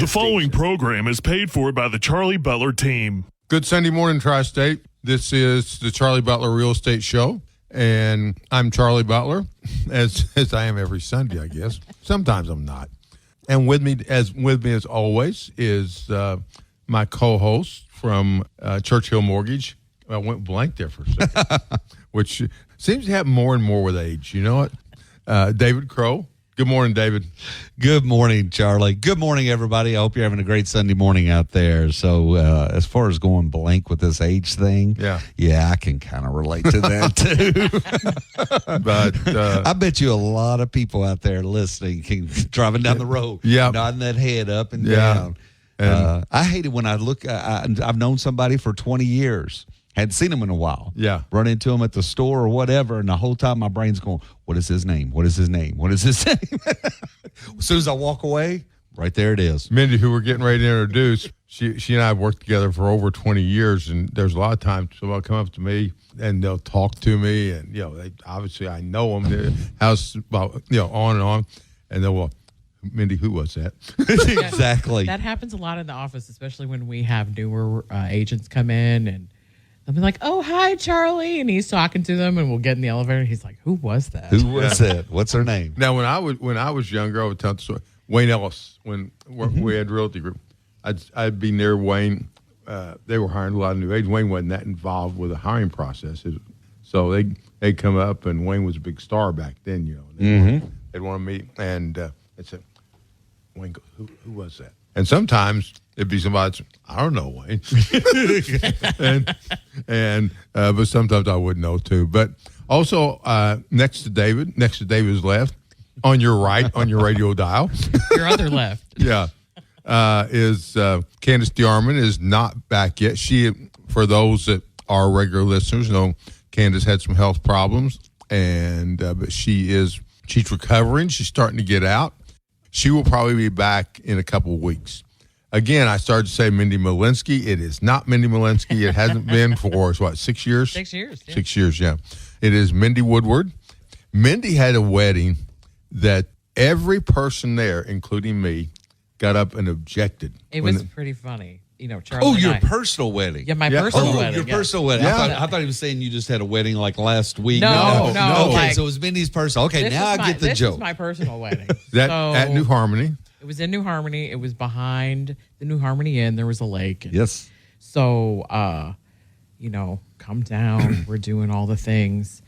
The following program is paid for by the Charlie Butler team. Good Sunday morning, Tri-State. This is the Charlie Butler Real Estate Show, and I'm Charlie Butler, as I am every Sunday, I guess. Sometimes I'm not. And with me as always is my co-host from Churchill Mortgage. I went blank there for a second, which seems to happen more and more with age. You know what? David Crow. Good morning, David. Good morning, Charlie. Good morning, everybody. I hope you're having a great Sunday morning out there. So as far as going blank with this age thing, yeah, I can kind of relate to that, too. But I bet you a lot of people out there listening, driving down the road, nodding that head up and down. And I hate it when I look, I've known somebody for 20 years. Hadn't seen him in a while. Yeah. Run into him at the store or whatever, and the whole time my brain's going, what is his name? What is his name? What is his name? As soon as I walk away, right there it is. Mindy, who we're getting ready to introduce, she and I have worked together for over 20 years, and there's a lot of times somebody will come up to me, and they'll talk to me, and, obviously I know them. How's, on and on. And they'll, Mindy, who was that? Exactly. That happens a lot in the office, especially when we have newer agents come in, and they'll be like, "Oh, hi, Charlie," and he's talking to them, and we'll get in the elevator, and he's like, "Who was that? Who was that? What's her name?" Now, when I was younger, I would tell the story. Wayne Ellis, when we had Realty Group, I'd be near Wayne. They were hiring a lot of new agents. Wayne wasn't that involved with the hiring process, so they'd come up, and Wayne was a big star back then. They'd want to meet, and they'd say, "Wayne, who was that?" And sometimes it'd be somebody, I don't know, Wayne. But sometimes I wouldn't know too. But also next to David's left, on your right, on your radio dial. Your other left. Yeah. Is Candace DeArmond is not back yet. She, for those that are regular listeners, know Candace had some health problems, and but she's recovering. She's starting to get out. She will probably be back in a couple of weeks. Again, I started to say Mindy Malinsky. It is not Mindy Malinsky. It hasn't been for, 6 years? 6 years. Yeah. 6 years, yeah. It is Mindy Woodward. Mindy had a wedding that every person there, including me, got up and objected. It was pretty funny. Charlie. Oh, your personal wedding. Yeah, my personal wedding. Your personal wedding. Yeah. I thought he was saying you just had a wedding like last week. No. Okay, so it was Mindy's personal. Okay, now I get the joke. This is my personal wedding. At New Harmony. It was in New Harmony. It was behind the New Harmony Inn. There was a lake. Yes. So, come down. We're doing all the things.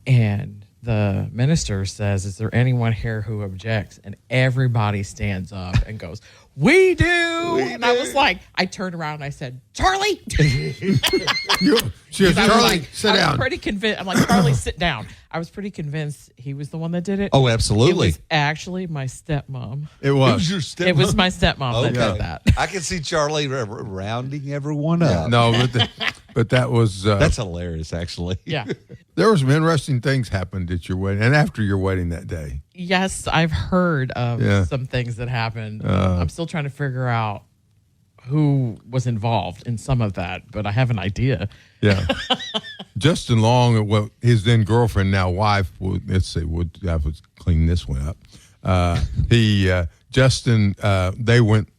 And the minister says, "Is there anyone here who objects?" And everybody stands up and goes, "We do." And I was like, I turned around and I said, "Charlie." Charlie, sit down. I was pretty convinced. I'm like, "Charlie, sit down." I was pretty convinced he was the one that did it. Oh, absolutely. It was actually my stepmom. It was. It was your stepmom? It was my stepmom that did that. I can see Charlie rounding everyone up. No, but that was... That's hilarious, actually. Yeah. There were some interesting things happened at your wedding and after your wedding that day. Yes, I've heard of some things that happened. I'm still trying to figure out who was involved in some of that, but I have an idea. Yeah. Justin Long, his then girlfriend, now wife, I would clean this one up. Justin, they went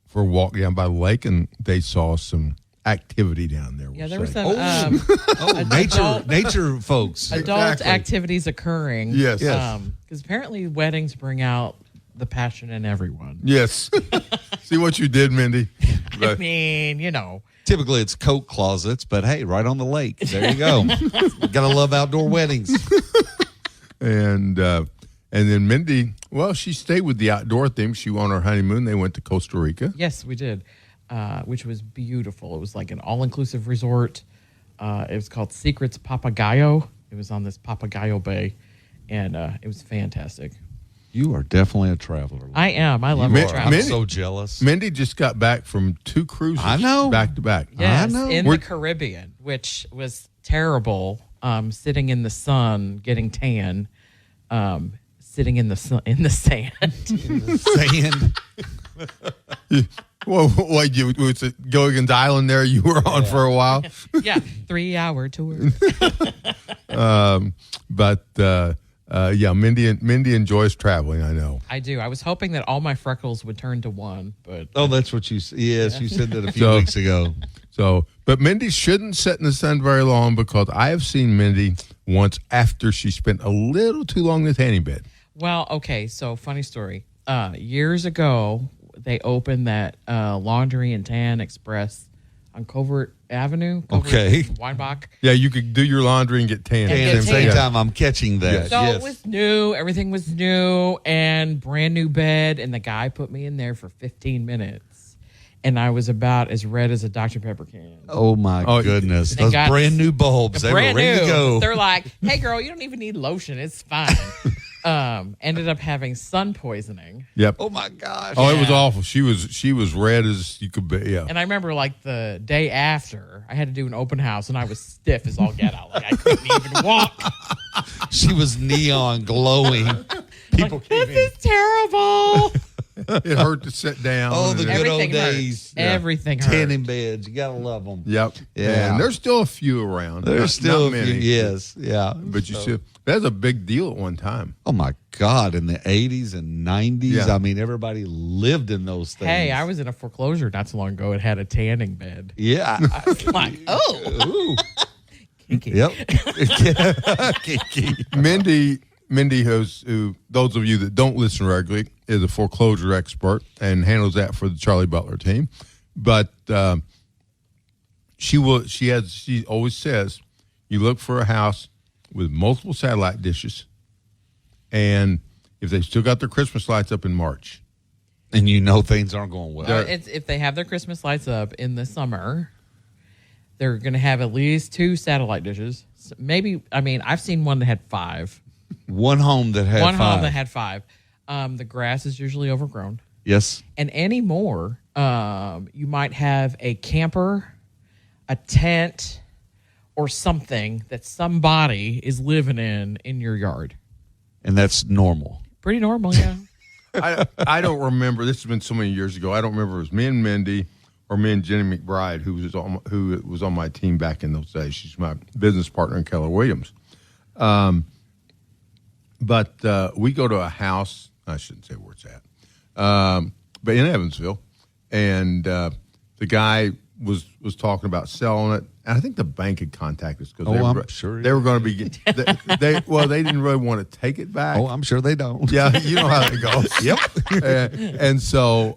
for a walk down by the lake, and they saw some activity down there. Yeah, there were some nature folks. Adult activities occurring. Yes. Because apparently weddings bring out the passion in everyone. Yes. See what you did, Mindy? I mean, Typically it's coat closets, but hey, right on the lake. There you go. Gotta love outdoor weddings. And then Mindy, she stayed with the outdoor theme. She went on her honeymoon. They went to Costa Rica. Yes, we did, which was beautiful. It was like an all-inclusive resort. It was called Secrets Papagayo. It was on this Papagayo Bay, and it was fantastic. You are definitely a traveler. I am. I love to travel. I'm so jealous. Mindy just got back from 2 cruises. I know. Back to back. Yes, I know. In the Caribbean, which was terrible. Sitting in the sun, getting tan. Sitting in the sun, in the sand. Sand. Well, was it Gilligan's Island there you were on for a while? Yeah, 3-hour tour. Mindy enjoys traveling. I know. I do. I was hoping that all my freckles would turn to one, but that's what you. Yes, you said that a few weeks ago. But Mindy shouldn't sit in the sun very long because I have seen Mindy once after she spent a little too long in the tanning bed. Well, okay. So funny story. Years ago, they opened that Laundry and Tan Express on Covert Avenue. Weinbach. Yeah, you could do your laundry and get tan. And at the same time, I'm catching that. So it was new. Everything was new and brand new bed. And the guy put me in there for 15 minutes. And I was about as red as a Dr. Pepper can. Oh, my goodness. Those brand new bulbs. They were ready to go. They're like, hey, girl, you don't even need lotion. It's fine. Ended up having sun poisoning. Yep. Oh my gosh. Oh, it was awful. She was red as you could be. Yeah. And I remember like the day after, I had to do an open house, and I was stiff as all get out. Like I couldn't even walk. She was neon glowing. People like, this is terrible. It hurt to sit down. Oh, the good old days. Yeah. Everything hurt. Tanning beds. You gotta love them. Yep. Yeah. And there's still a few around. There's still not many. Yes. Yeah. But you see, that was a big deal at one time. Oh my God! In the 80s and 90s, I mean, everybody lived in those things. Hey, I was in a foreclosure not so long ago. It had a tanning bed. Yeah. I was like, oh. Kinky. Yep. Kinky. Mindy, who those of you that don't listen regularly, is a foreclosure expert and handles that for the Charlie Butler team. But she always says, you look for a house with multiple satellite dishes, and if they still got their Christmas lights up in March, and you know things aren't going well. If they have their Christmas lights up in the summer, they're going to have at least 2 satellite dishes. Maybe, I mean, I've seen one that had 5. One home that had 5. One home that had 5. The grass is usually overgrown. Yes. And anymore, you might have a camper, a tent, or something that somebody is living in your yard. And that's normal. Pretty normal, yeah. I don't remember. This has been so many years ago. I don't remember if it was me and Mindy or me and Jenny McBride, who was on my team back in those days. She's my business partner in Keller Williams. But we go to a house. I shouldn't say where it's at, but in Evansville, and the guy was talking about selling it. And I think the bank had contacted us because I'm sure they were going to be. They didn't really want to take it back. Oh, I'm sure they don't. Yeah, you know how it goes. Yep. And so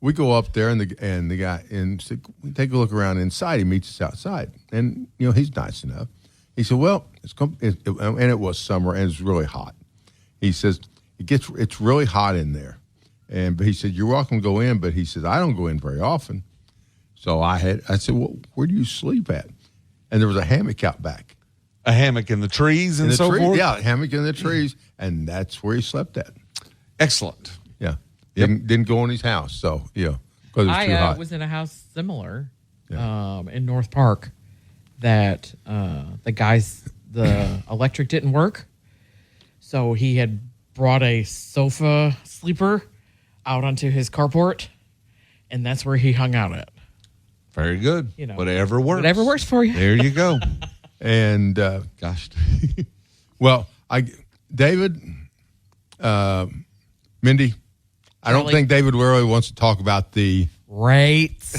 we go up there, and the guy said, we take a look around inside. He meets us outside, and he's nice enough. He said, "Well, and it was summer, and it's really hot." He says it's really hot in there, but he said you're welcome to go in, but he says I don't go in very often. So I said, well, where do you sleep at? And there was a hammock out back. A hammock in the trees and so forth? Yeah, a hammock in the trees, and that's where he slept at. Excellent. Yeah. Yep. Didn't go in his house, so, because it was too hot. I was in a house similar in North Park that the electric didn't work, so he had brought a sofa sleeper out onto his carport, and that's where he hung out at. Very good. Whatever works. Whatever works for you. There you go. And gosh, well, David, Mindy, I don't think David really wants to talk about the rates.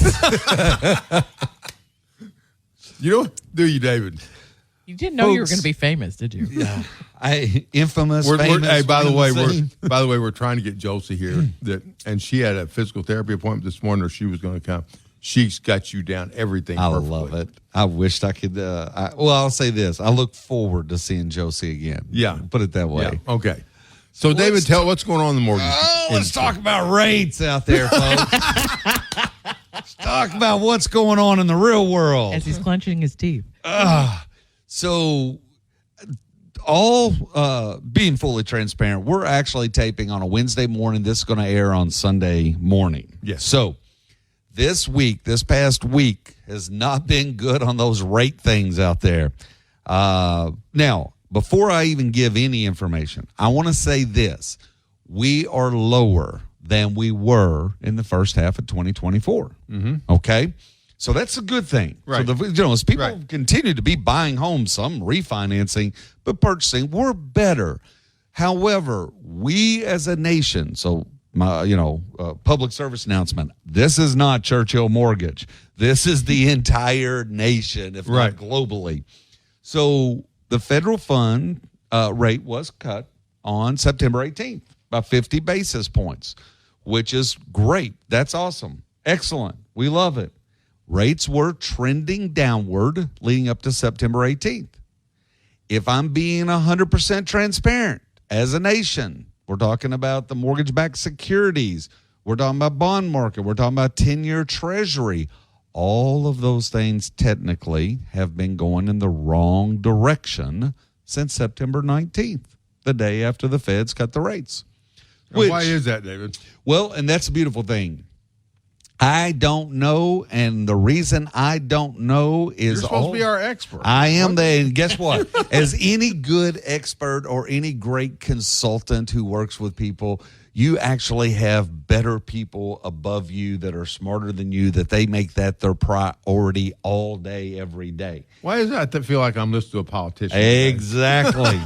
Do you, David? You didn't know you were going to be famous, did you? Yeah, famous. Hey, by the way, we're trying to get Josie here. And she had a physical therapy appointment this morning, or she was going to come. She's got you down everything. I perfectly. love it. I wished I could. I'll say this: I look forward to seeing Josie again. Yeah, put it that way. Yeah. Okay. So, David, tell what's going on in the mortgage. Let's talk about rates out there, folks. Let's talk about what's going on in the real world. As he's clenching his teeth. So, all being fully transparent, we're actually taping on a Wednesday morning. This is going to air on Sunday morning. Yes. So, this past week has not been good on those rate things out there. Now, before I even give any information, I want to say this. We are lower than we were in the first half of 2024. Mm-hmm. Okay? So that's a good thing. Right. So as people continue to be buying homes, some refinancing, but purchasing, we're better. However, we as a nation, so public service announcement, this is not Churchill Mortgage. This is the entire nation, if not globally. So the federal fund rate was cut on September 18th by 50 basis points, which is great. That's awesome. Excellent. We love it. Rates were trending downward leading up to September 18th. If I'm being 100% transparent as a nation, we're talking about the mortgage-backed securities. We're talking about bond market. We're talking about 10-year treasury. All of those things technically have been going in the wrong direction since September 19th, the day after the feds cut the rates. Why is that, David? Well, and that's a beautiful thing. I don't know, and the reason I don't know is you're supposed to be our expert. I am and guess what? As any good expert or any great consultant who works with people, you actually have better people above you that are smarter than you, that they make that their priority all day, every day. Why is that? I feel like I'm listening to a politician. Exactly.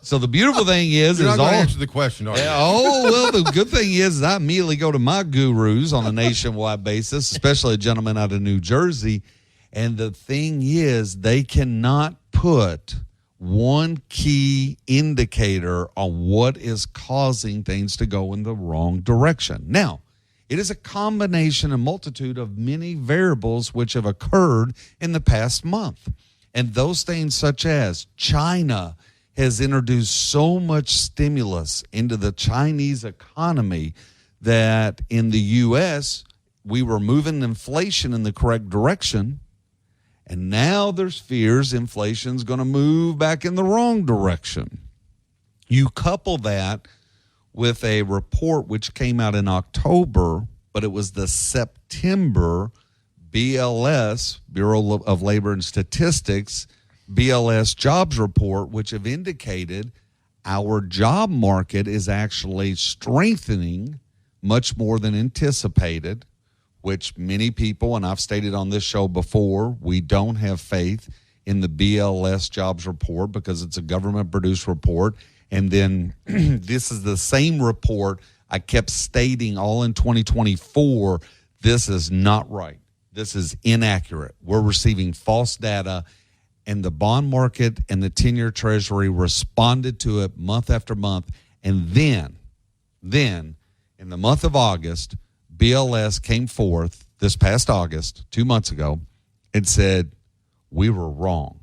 So the beautiful thing is, you're not going to answer the question, are you? Well, the good thing is I immediately go to my gurus on a nationwide basis, especially a gentleman out of New Jersey. And the thing is, they cannot put one key indicator on what is causing things to go in the wrong direction. Now, it is a combination and multitude of many variables which have occurred in the past month. And those things such as China has introduced so much stimulus into the Chinese economy that in the U.S., we were moving inflation in the correct direction. And now there's fears inflation's going to move back in the wrong direction. You couple that with a report which came out in October, but it was the September BLS, Bureau of Labor and Statistics, BLS jobs report, which have indicated our job market is actually strengthening much more than anticipated, which many people, and I've stated on this show before, we don't have faith in the BLS jobs report because it's a government-produced report. And then this is the same report I kept stating all in 2024. This is not right. This is inaccurate. We're receiving false data, and the bond market and the 10-year treasury responded to it month after month. And then in the month of August, BLS came forth this past August, 2 months ago, and said, we were wrong.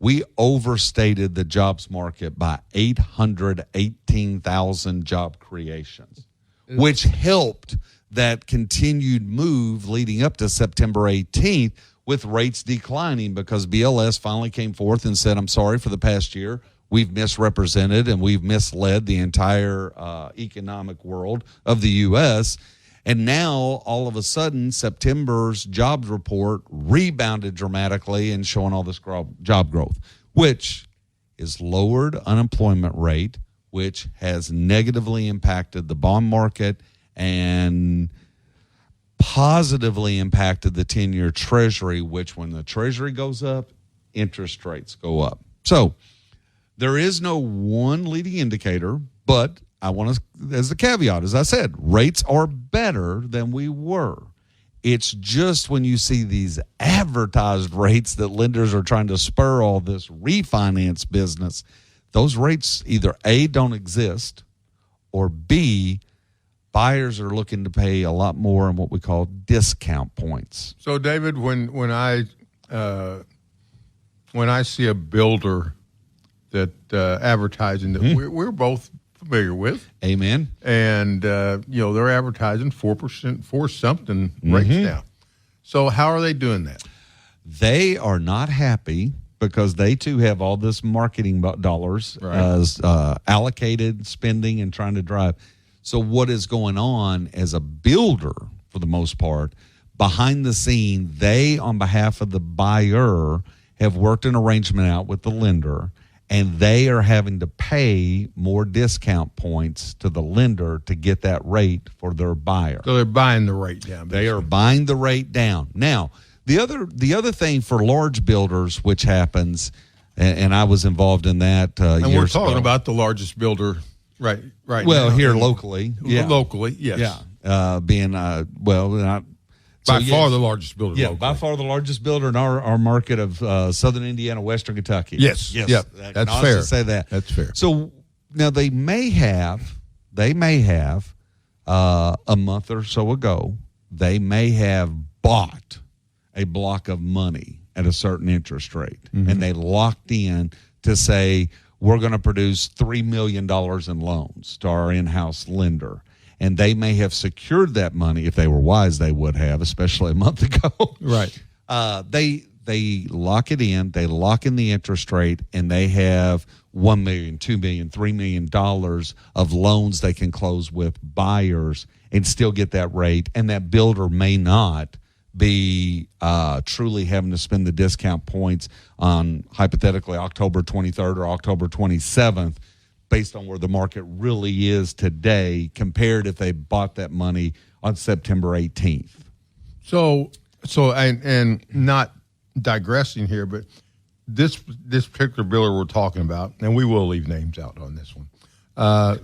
We overstated the jobs market by 818,000 job creations, which helped that continued move leading up to September 18th with rates declining because BLS finally came forth and said, I'm sorry for the past year. We've misrepresented and we've misled the entire economic world of the U.S., and now, all of a sudden, September's jobs report rebounded dramatically and showing all this job growth, which is lowered unemployment rate, which has negatively impacted the bond market and positively impacted the 10-year treasury, which when the treasury goes up, interest rates go up. So there is no one leading indicator, but I want to, as the caveat, as I said, rates are better than we were. It's just when you see these advertised rates that lenders are trying to spur all this refinance business, those rates either A, don't exist, or B, buyers are looking to pay a lot more in what we call discount points. So, David, when I see a builder that advertising that we're both familiar with. Amen. And, they're advertising 4%, 4-something rates now. So how are they doing that? They are not happy because they, too, have all this marketing dollars allocated spending and trying to drive. So what is going on as a builder, for the most part, behind the scene, they, on behalf of the buyer, have worked an arrangement out with the lender, and they are having to pay more discount points to the lender to get that rate for their buyer. So they're buying the rate down. Basically. They are buying the rate down. Now, The other thing for large builders, which happens, and I was involved in that. And we're talking about the largest builder, right? Well, now. here locally, locally, yes, being not. By far the largest builder. Yeah, locally. by far the largest builder in our market of Southern Indiana, Western Kentucky. Yes. Yep. That's fair. To say that. That's fair. So now they may have a month or so ago, they may have bought a block of money at a certain interest rate, and they locked in to say, we're going to produce $3 million in loans to our in-house lender. And they may have secured that money. If they were wise, they would have, especially a month ago. Right. They lock it in, they lock in the interest rate, and they have $1 million, $2 million, $3 million of loans they can close with buyers and still get that rate. And that builder may not be truly having to spend the discount points on, hypothetically, October 23rd or October 27th, based on where the market really is today, compared if they bought that money on September 18th. So and not digressing here, but this particular builder we're talking about, and we will leave names out on this one.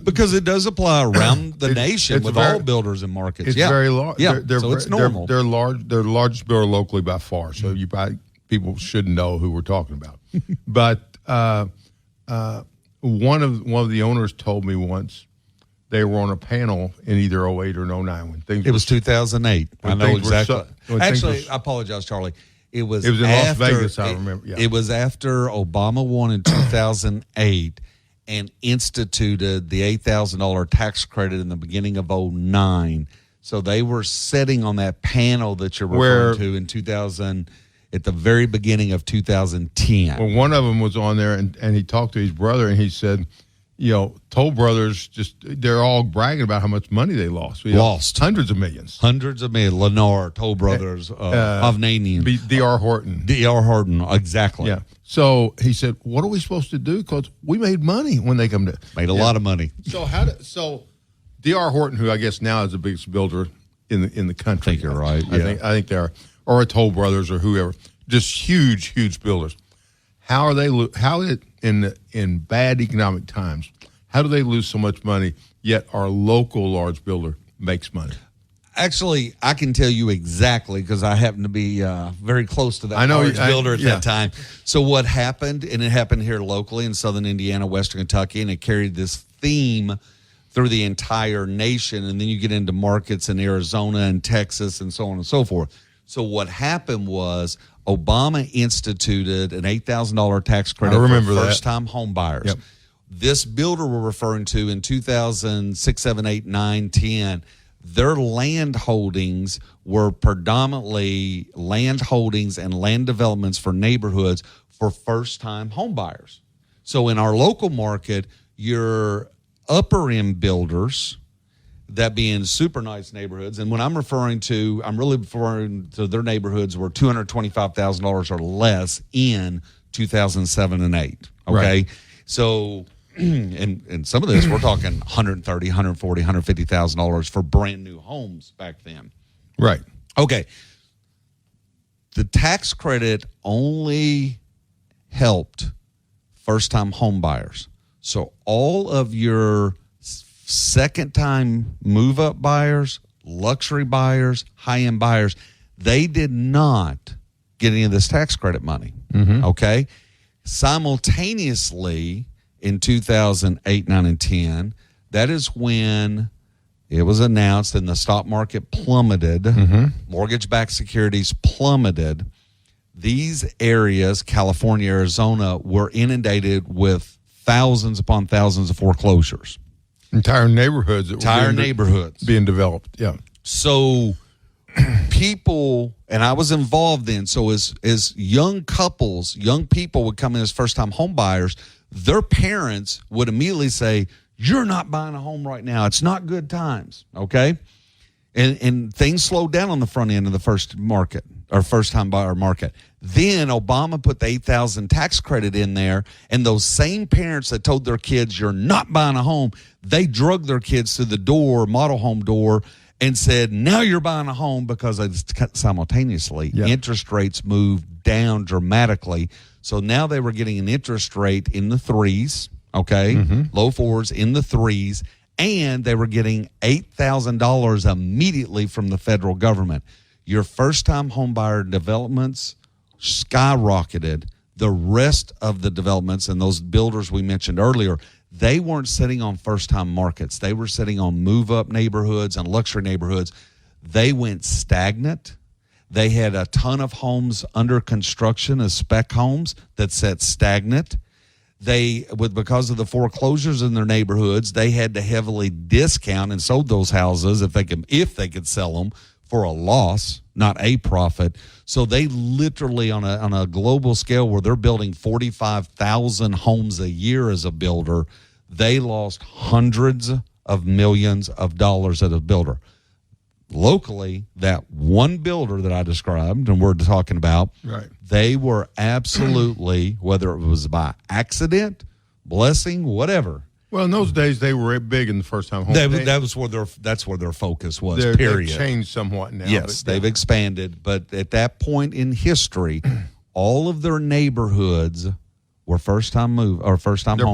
Because it does apply around the nation with all builders and markets. It's very large. Yeah, so it's normal. They're large. They're the largest builder locally by far. So people should know who we're talking about. But one of the owners told me once they were on a panel in either 08 or 09 when things. It was 2008. I know exactly. Actually, I apologize, Charlie. It was in Las Vegas. I remember. Yeah. It was after Obama won in 2008 and instituted the $8,000 tax credit in the beginning of 09. So they were sitting on that panel that you're referring to in 2000. At the very beginning of 2010. Well, one of them was on there, and he talked to his brother, and he said, Toll Brothers, they're all bragging about how much money they lost. Lost. Hundreds of millions. Lennar, Toll Brothers, Hovnanian. D.R. Horton. D.R. Horton, exactly. Yeah. So he said, what are we supposed to do? Because we made money when they come to. Made a lot of money. So D.R. Horton, who I guess now is the biggest builder in the country. I think you're right. I think they are. Or a Toll Brothers or whoever, just huge builders. How in bad economic times, how do they lose so much money, yet our local large builder makes money? Actually, I can tell you exactly because I happen to be very close to that large builder at that time. So what happened, and it happened here locally in Southern Indiana, Western Kentucky, and it carried this theme through the entire nation, and then you get into markets in Arizona and Texas and so on and so forth. So what happened was Obama instituted an $8,000 tax credit for first-time home buyers. Yep. This builder we're referring to in 2006, 7, 8, 9, 10, their land holdings were predominantly land holdings and land developments for neighborhoods for first-time home buyers. So in our local market, your upper-end builders, that being super nice neighborhoods. And when I'm referring to, I'm really referring to their neighborhoods were $225,000 or less in 2007 and 8. Okay. Right. So, and some of this, we're talking $130,000, $140,000, $150,000 for brand new homes back then. Right. Okay. The tax credit only helped first-time home buyers. So all of your second-time move-up buyers, luxury buyers, high-end buyers, they did not get any of this tax credit money, okay? Simultaneously, in 2008, 9, and 10, that is when it was announced and the stock market plummeted, mortgage-backed securities plummeted. These areas, California, Arizona, were inundated with thousands upon thousands of foreclosures. Entire neighborhoods. Being developed, yeah. So people, and I was involved then, so as young couples, young people would come in as first-time home buyers, their parents would immediately say, you're not buying a home right now. It's not good times, okay? And things slowed down on the front end of the first-time buyer market. Then Obama put the $8,000 tax credit in there, and those same parents that told their kids, you're not buying a home, they drug their kids to the door, model home door, and said, now you're buying a home because it's simultaneously. Yeah. Interest rates moved down dramatically. So now they were getting an interest rate in the threes, okay, low fours in the threes, and they were getting $8,000 immediately from the federal government. Your first-time homebuyer developments skyrocketed. The rest of the developments and those builders we mentioned earlier, they weren't sitting on first-time markets. They were sitting on move-up neighborhoods and luxury neighborhoods. They went stagnant. They had a ton of homes under construction as spec homes that sat stagnant. Because of the foreclosures in their neighborhoods, they had to heavily discount and sold those houses if they could sell them for a loss, not a profit. So they literally, on a global scale where they're building 45,000 homes a year as a builder, they lost hundreds of millions of dollars as a builder. Locally, that one builder that I described and we're talking about, right, they were absolutely, whether it was by accident, blessing, whatever. Well, in those days, they were big in the first-time home. That's where their focus was, They've period. changed somewhat now. Yes, they've expanded. But at that point in history, all of their neighborhoods were first-time home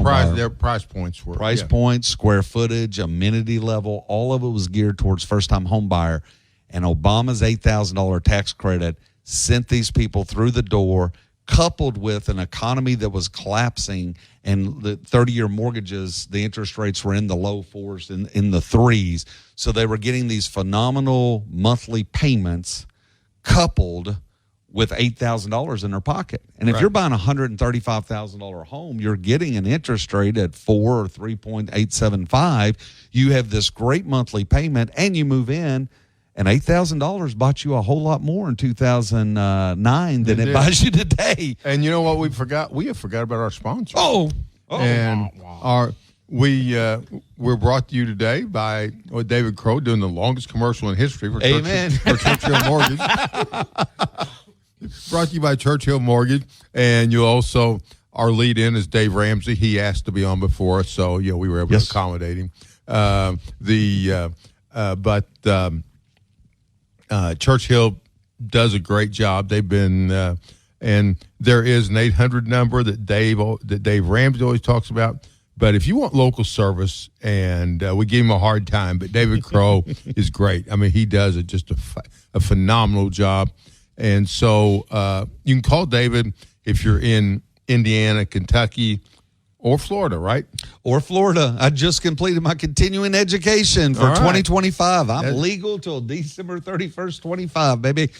buyers. Their price points were. Price points, square footage, amenity level, all of it was geared towards first-time home buyer. And Obama's $8,000 tax credit sent these people through the door, coupled with an economy that was collapsing, and the 30-year mortgages, the interest rates were in the low fours, in the threes. So they were getting these phenomenal monthly payments coupled with $8,000 in their pocket. And if you're buying a $135,000 home, you're getting an interest rate at 4 or 3.875. You have this great monthly payment, and you move in, and $8,000 bought you a whole lot more in 2009 than it buys you today. And you know what we forgot? We have forgot about our sponsor. And we're brought to you today by David Crow doing the longest commercial in history for Churchill Mortgage. Brought to you by Churchill Mortgage, and you also, our lead in is Dave Ramsey. He asked to be on before us, so we were able to accommodate him. Churchill does a great job. They've been, and there is an 800 number that Dave Ramsey always talks about. But if you want local service, and we give him a hard time, but David Crow is great. I mean, he does just a phenomenal job. And so you can call David if you're in Indiana, Kentucky, or Florida, right? Or Florida. I just completed my continuing education for 2025. I'm legal till December 31st, 25, baby.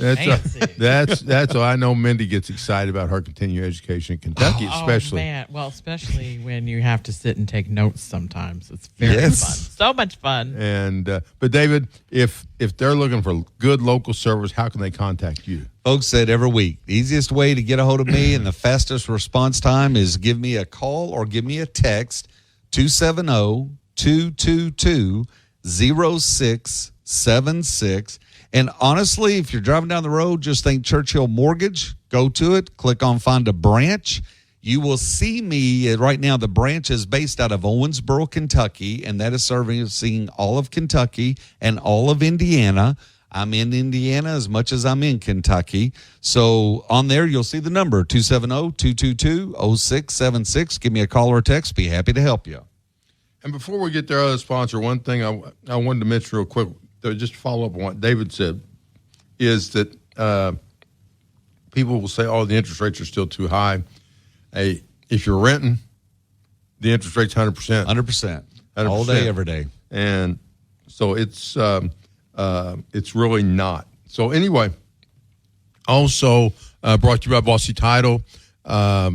That's I know Mindy gets excited about her continuing education in Kentucky, especially. Oh, man. Well, especially when you have to sit and take notes sometimes. It's very fun. So much fun. And but David, if they're looking for good local service, how can they contact you? Folks said every week, the easiest way to get a hold of me and the fastest response time is give me a call or give me a text, 270-222-0676. And honestly, if you're driving down the road, just think Churchill Mortgage. Go to it, click on Find a Branch. You will see me right now. The branch is based out of Owensboro, Kentucky, and that is servicing all of Kentucky and all of Indiana. I'm in Indiana as much as I'm in Kentucky. So on there, you'll see the number, 270-222-0676. Give me a call or a text. Be happy to help you. And before we get to our other sponsor, one thing I wanted to mention real quick, just to follow up on what David said, is that people will say, the interest rates are still too high. Hey, if you're renting, the interest rate's 100%. 100%. All day, every day. And so it's really not. So anyway, also brought to you by Bossy Title. They are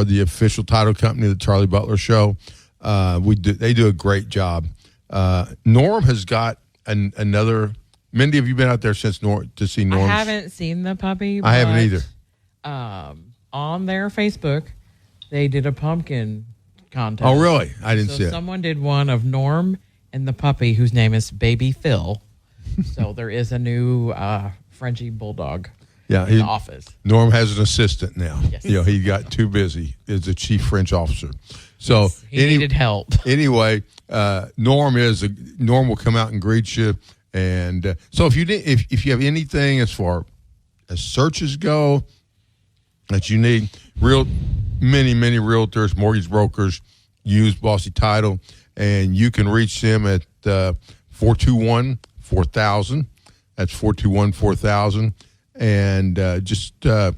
the official title company of the Charlie Butler Show. They do a great job. Norm has got another. Mindy, have you been out there since to see Norm? I haven't seen the puppy. I haven't either. On their Facebook, they did a pumpkin contest. Oh, really? I didn't see it. Someone did one of Norm and the puppy, whose name is Baby Phil. So there is a new Frenchie bulldog in the office. Norm has an assistant now. Yes. He got too busy as the chief French officer. So he needed help. Anyway, Norm will come out and greet you. And so if you have anything as far as searches go that you need, many realtors, mortgage brokers use Bossy Title, and you can reach them at 421-4000. That's 421-4000, and just got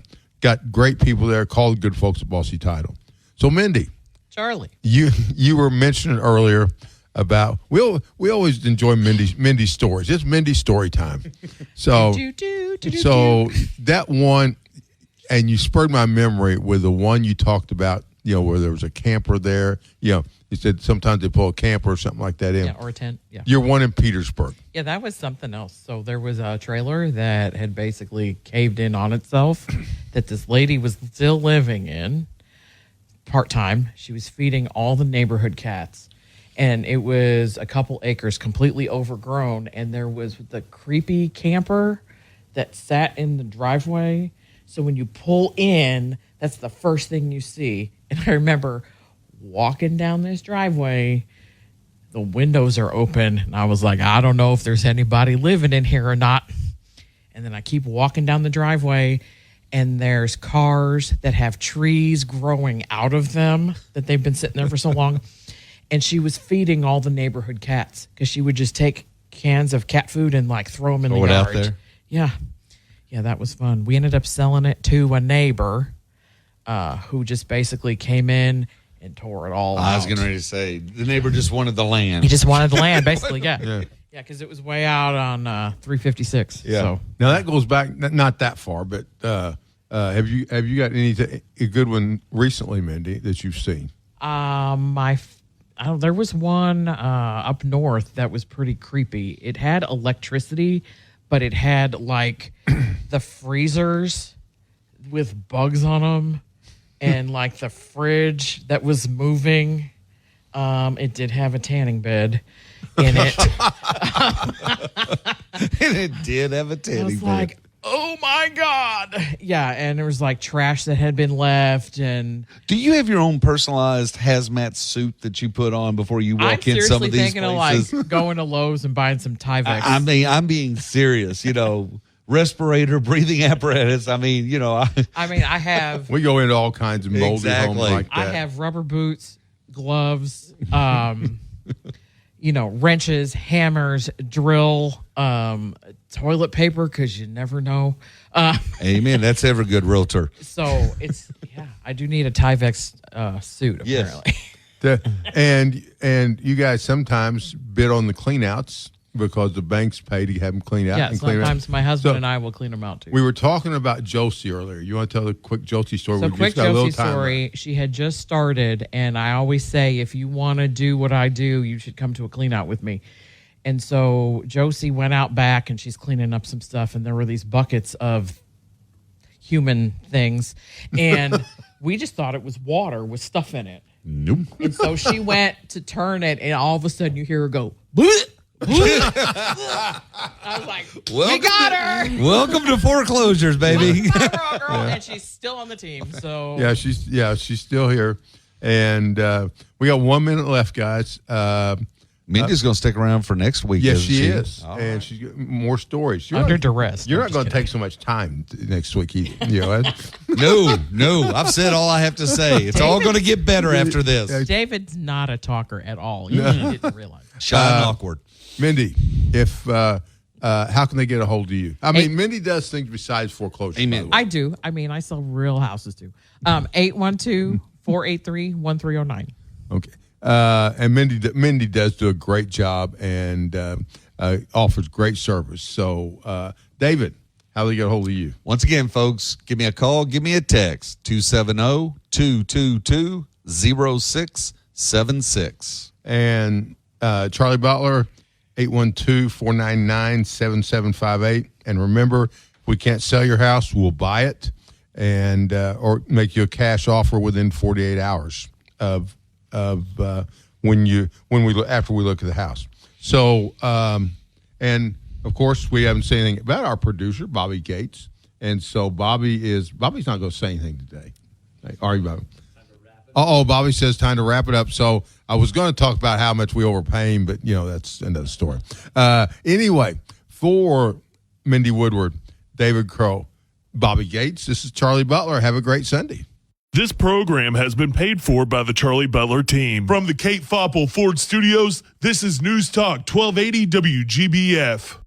great people there. Call the good folks at Bossy Title. So, Mindy, Charlie, you were mentioning earlier about we always enjoy Mindy's stories. It's Mindy's story time. So that one, and you spurred my memory with the one you talked about. Where there was a camper there. You said sometimes they pull a camper or something like that in. Yeah, or a tent. Yeah. You're one in Petersburg. Yeah, that was something else. So there was a trailer that had basically caved in on itself that this lady was still living in part-time. She was feeding all the neighborhood cats. And it was a couple acres completely overgrown. And there was the creepy camper that sat in the driveway. So when you pull in, that's the first thing you see. And I remember walking down this driveway, the windows are open, and I was like, I don't know if there's anybody living in here or not. And then I keep walking down the driveway, and there's cars that have trees growing out of them that they've been sitting there for so long. And she was feeding all the neighborhood cats because she would just take cans of cat food and throw them in the yard. Out there? Yeah, that was fun. We ended up selling it to a neighbor who just basically came in and tore it all out. I was getting ready to say, the neighbor just wanted the land. He just wanted the land, basically, yeah. Yeah, because it was way out on 356. Yeah. So. Now, that goes back, not that far, but have you got a good one recently, Mindy, that you've seen? There was one up north that was pretty creepy. It had electricity, but it had, the freezers with bugs on them. And the fridge that was moving, it did have a tanning bed in it. And it did have a tanning bed. I was like, oh my God. Yeah, and there was trash that had been left. And do you have your own personalized hazmat suit that you put on before you walk in some of these places? I'm seriously thinking of going to Lowe's and buying some Tyvek. I'm being serious, respirator, breathing apparatus. I have. We go into all kinds of moldy homes like that. I have rubber boots, gloves, wrenches, hammers, drill, toilet paper, because you never know. Amen. That's every good realtor. So I do need a Tyvek suit, apparently. Yes. And you guys sometimes bid on the cleanouts because the banks pay to have them clean out. Yeah, and sometimes my husband and I will clean them out too. We were talking about Josie earlier. You want to tell the quick Josie story? So quick Josie story. She had just started, and I always say, if you want to do what I do, you should come to a clean out with me. And so Josie went out back, and she's cleaning up some stuff, and there were these buckets of human things, and we just thought it was water with stuff in it. Nope. And so she went to turn it, and all of a sudden you hear her go, bleh! I was like, we got her. Welcome to foreclosures, baby. Girl. And she's still on the team. So she's still here, and we got 1 minute left, guys. Mindy's going to stick around for next week. Yes, she is, All and right. she's got more stories. Under duress. You're not going to take so much time next week either. No. I've said all I have to say. It's all going to get better after this. David's not a talker at all. You didn't realize. Shy and awkward. Mindy, how can they get a hold of you? Mindy does things besides foreclosure. Amen. I do. I sell real houses too. 812-483-1309. Okay. And Mindy does do a great job and offers great service. So, David, how do they get a hold of you? Once again, folks, give me a call, give me a text, 270-222-0676. And Charlie Butler, 812-499-7758. And remember, if we can't sell your house, we'll buy it and or make you a cash offer within 48 hours of after we look at the house. So and of course we haven't said anything about our producer Bobby Gates, and so Bobby's not going to say anything today. Are you, Bobby? Bobby says time to wrap it up. So I was going to talk about how much we overpay him, but, that's another story. Anyway, for Mindy Woodward, David Crow, Bobby Gates, this is Charlie Butler. Have a great Sunday. This program has been paid for by the Charlie Butler team. From the Kate Foppel Ford Studios, this is News Talk 1280 WGBF.